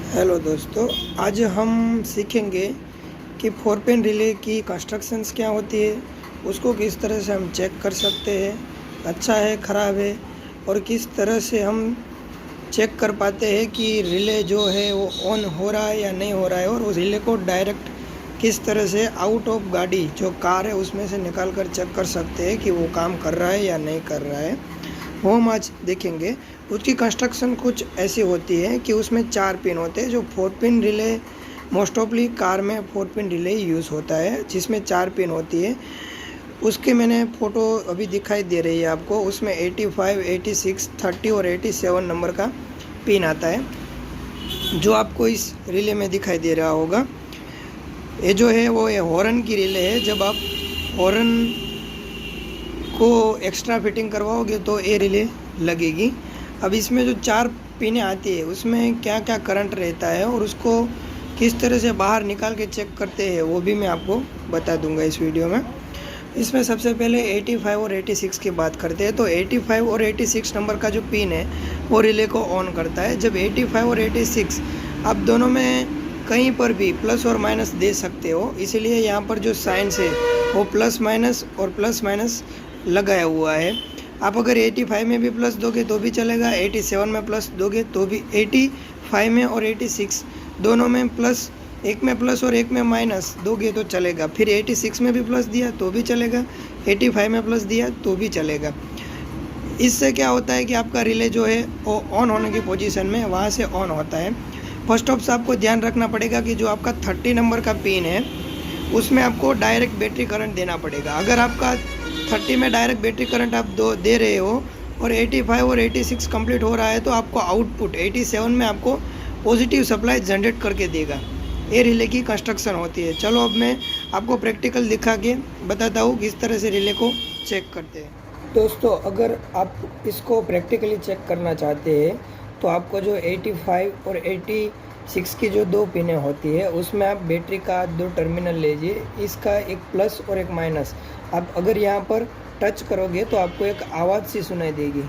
Hello दोस्तों, आज हम सीखेंगे कि 4 पिन रिले की कंस्ट्रक्शंस क्या होती है, उसको किस तरह से हम चेक कर सकते हैं, अच्छा है ख़राब है, और किस तरह से हम चेक कर पाते हैं कि रिले जो है वो ऑन हो रहा है या नहीं हो रहा है, और उस रिले को डायरेक्ट किस तरह से आउट ऑफ गाड़ी जो कार है उसमें से निकाल कर चेक कर सकते हैं कि वो काम कर रहा है या नहीं कर रहा है, वो हम आज देखेंगे। उसकी कंस्ट्रक्शन कुछ ऐसी होती है कि उसमें 4 पिन होते हैं। जो 4 पिन रिले मोस्ट ऑफली कार में 4 पिन रिले यूज़ होता है, जिसमें 4 पिन होती है। उसके मैंने फ़ोटो अभी दिखाई दे रही है आपको। उसमें 85, 86, 30 और 87 नंबर का पिन आता है, जो आपको इस रिले में दिखाई दे रहा होगा। ये जो है वो ये हॉर्न की रिले है। जब आप हॉर्न को एक्स्ट्रा फिटिंग करवाओगे तो ये रिले लगेगी। अब इसमें जो 4 पिनें आती है उसमें क्या क्या करंट रहता है और उसको किस तरह से बाहर निकाल के चेक करते हैं वो भी मैं आपको बता दूंगा इस वीडियो में। इसमें सबसे पहले 85 और 86 की बात करते हैं। तो 85 और 86 नंबर का जो पिन है वो रिले को ऑन करता है। जब 85 और 86 आप दोनों में कहीं पर भी प्लस और माइनस दे सकते हो, इसीलिए यहाँ पर जो साइंस है वो प्लस माइनस लगाया हुआ है। आप अगर 85 में भी प्लस दोगे तो भी चलेगा, 87 में प्लस दोगे तो भी, 85 में और 86 दोनों में प्लस, एक में प्लस और एक में माइनस दोगे तो चलेगा। फिर 86 में भी प्लस दिया तो भी चलेगा, 85 में प्लस दिया तो भी चलेगा। इससे क्या होता है कि आपका रिले जो है वो ऑन होने की पोजीशन में वहाँ से ऑन होता है। फर्स्ट ऑफ आपको ध्यान रखना पड़ेगा कि जो आपका 30 नंबर का पिन है उसमें आपको डायरेक्ट बैटरी करंट देना पड़ेगा। अगर आपका 30 में डायरेक्ट बैटरी करंट आप दे रहे हो और 85 और 86 कंप्लीट हो रहा है तो आपको आउटपुट 87 में आपको पॉजिटिव सप्लाई जनरेट करके देगा। ये रिले की कंस्ट्रक्शन होती है। चलो अब मैं आपको प्रैक्टिकल दिखा के बताता हूँ किस तरह से रिले को चेक करते हैं। दोस्तों, अगर आप इसको प्रैक्टिकली चेक करना चाहते हैं तो आपको जो 85 और 86 की जो 2 पिनें होती है उसमें आप बैटरी का 2 टर्मिनल लीजिए। इसका एक प्लस और एक माइनस। आप अगर यहाँ पर टच करोगे तो आपको एक आवाज़ सी सुनाई देगी,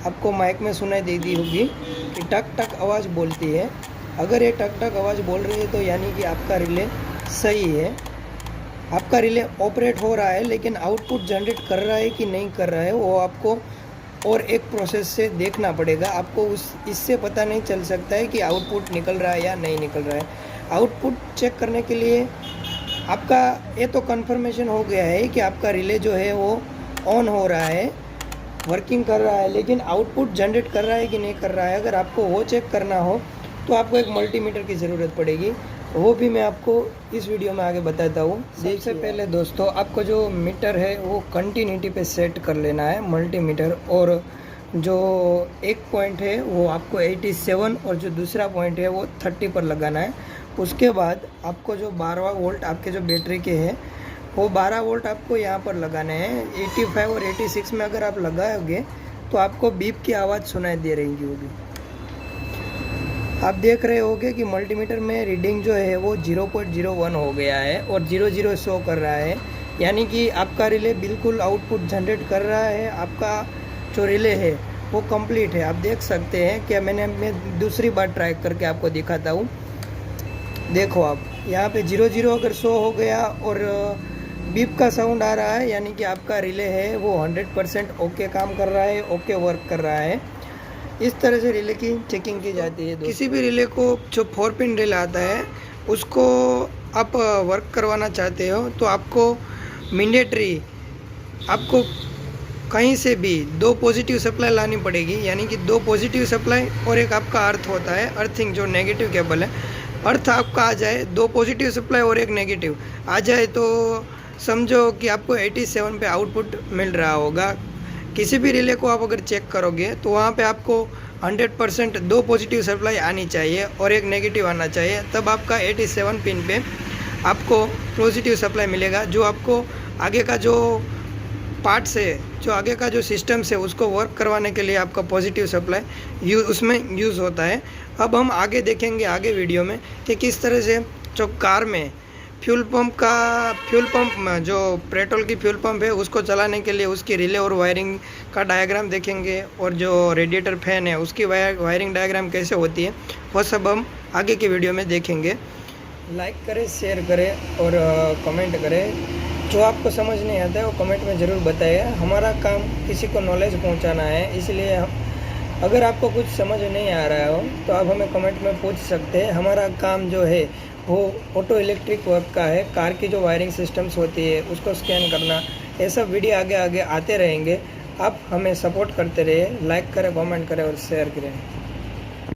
आपको माइक में सुनाई देती होगी कि टक टक आवाज़ बोलती है। अगर ये टक टक आवाज़ बोल रही है तो यानी कि आपका रिले सही है, आपका रिले ऑपरेट हो रहा है। लेकिन आउटपुट जनरेट कर रहा है कि नहीं कर रहा है वो आपको और एक प्रोसेस से देखना पड़ेगा। आपको इससे पता नहीं चल सकता है कि आउटपुट निकल रहा है या नहीं निकल रहा है। आउटपुट चेक करने के लिए आपका ये तो कंफर्मेशन हो गया है कि आपका रिले जो है वो ऑन हो रहा है, वर्किंग कर रहा है, लेकिन आउटपुट जनरेट कर रहा है कि नहीं कर रहा है। अगर आपको वो चेक करना हो तो आपको एक मल्टीमीटर की ज़रूरत पड़ेगी, वो भी मैं आपको इस वीडियो में आगे बताता हूँ। सबसे पहले दोस्तों आपको जो मीटर है वो कंटिन्यूटी पे सेट कर लेना है, मल्टीमीटर। और जो एक पॉइंट है वो आपको 87 और जो दूसरा पॉइंट है वो 30 पर लगाना है। उसके बाद आपको जो 12 वोल्ट आपके जो बैटरी के हैं वो 12 वोल्ट आपको यहाँ पर लगाने हैं। 85 और 86 में अगर आप लगाओगे तो आपको बीप की आवाज़ सुनाई दे रही होगी। आप देख रहे होगे कि मल्टीमीटर में रीडिंग जो है वो 0.01 हो गया है और 00 शो कर रहा है, यानी कि आपका रिले बिल्कुल आउटपुट जनरेट कर रहा है। आपका जो रिले है वो कंप्लीट है। आप देख सकते हैं कि मैं दूसरी बार ट्राई करके आपको दिखाता हूँ। देखो आप यहाँ पे 00 अगर शो हो गया और बीप का साउंड आ रहा है, यानी कि आपका रिले है वो 100% ओके काम कर रहा है, ओके वर्क कर रहा है। इस तरह से रिले की चेकिंग की जाती है। किसी भी रिले को जो 4 पिन रिले आता है उसको आप वर्क करवाना चाहते हो तो आपको मैंडेटरी आपको कहीं से भी 2 पॉजिटिव सप्लाई लानी पड़ेगी, यानी कि 2 पॉजिटिव सप्लाई और एक आपका अर्थ होता है, अर्थिंग जो नेगेटिव केबल है। अर्थ आपका आ जाए, 2 पॉजिटिव सप्लाई और एक नेगेटिव आ जाए तो समझो कि आपको 87 पे आउटपुट मिल रहा होगा। किसी भी रिले को आप अगर चेक करोगे तो वहाँ पे आपको 100% 2 पॉजिटिव सप्लाई आनी चाहिए और एक नेगेटिव आना चाहिए, तब आपका 87 पिन पे आपको पॉजिटिव सप्लाई मिलेगा। जो आपको आगे का जो पार्ट्स है, जो आगे का जो सिस्टम्स है उसको वर्क करवाने के लिए आपका पॉजिटिव सप्लाई उसमें यूज़ होता है। अब हम आगे देखेंगे आगे वीडियो में कि किस तरह से जो कार में फ्यूल पंप जो पेट्रोल की फ्यूल पंप है उसको चलाने के लिए उसकी रिले और वायरिंग का डायग्राम देखेंगे, और जो रेडिएटर फैन है उसकी वायरिंग डायग्राम कैसे होती है वो सब हम आगे की वीडियो में देखेंगे। लाइक करें, शेयर करें और कमेंट करें। जो आपको समझ नहीं आता है वो कमेंट में ज़रूर बताइए। हमारा काम किसी को नॉलेज पहुंचाना है, इसलिए अगर आपको कुछ समझ नहीं आ रहा हो तो आप हमें कमेंट में पूछ सकते हैं। हमारा काम जो है वो ऑटो इलेक्ट्रिक वर्क का है। कार की जो वायरिंग सिस्टम्स होती है उसको स्कैन करना, ये सब वीडियो आगे आगे आते रहेंगे। आप हमें सपोर्ट करते रहिए, लाइक करें, कमेंट करें और शेयर करें।